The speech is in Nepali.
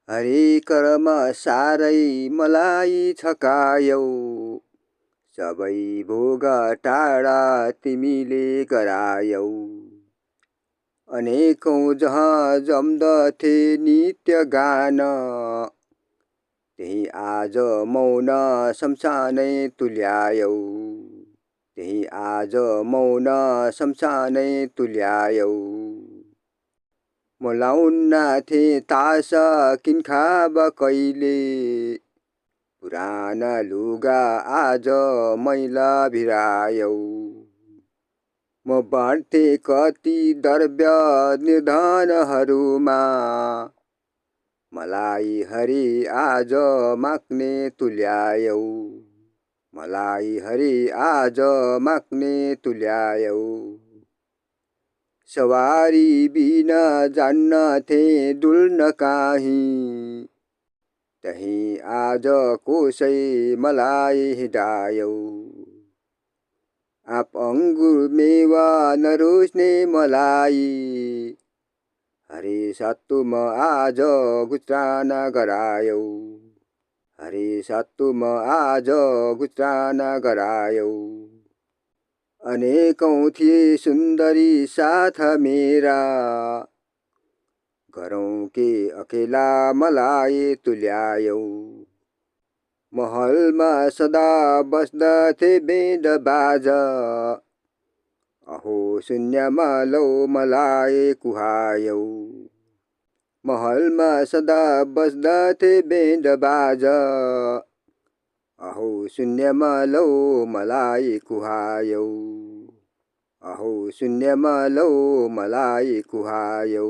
हरि कर्म सारै मलाई छकायौ, सबै भोग टाढा तिमीले गरायौ। अनेकौं जहाँ जम्दथे नित्य गान, त्यही आज मौन शमशानै तुल्यायौ। त्यही आज मौन शमशानै तुल्यायौ। म लाउन्ना थिएँ तास किनखाब कहिले, पुराना लुगा आज मैला भिरायौ। म बाँड्थे कति द्रव्य निर्धनहरूमा, मलाई हरि आज माग्ने तुल्यायौ। मलाई हरि आज माग्ने तुल्यायौ। सवारी बिन जान्नथे डुल्न काहीँ, त्यही आज कोसै मलाई हिँडायौ। आप अंगुर मेवा नरोज्ने मलाई, हरि सत्तुम आज गुत्रान गरायौ। हरि सत्तुम आज गुत्रान गरायौ। अनेकौं थिए सुन्दरी साथ मेरा, गरौं के अकेला मलाई तुल्यायौ। महलमा सदा बस्दथे बेन्ड बाजा, अहो शून्यमा लौ मलाई कुहायौ। महलमा सदा बस्दथे बेन्ड बाजा, अहो शून्यमा लौ मलाई कुहायौ। अहो शून्यमा लौ मलाई कुहायौ।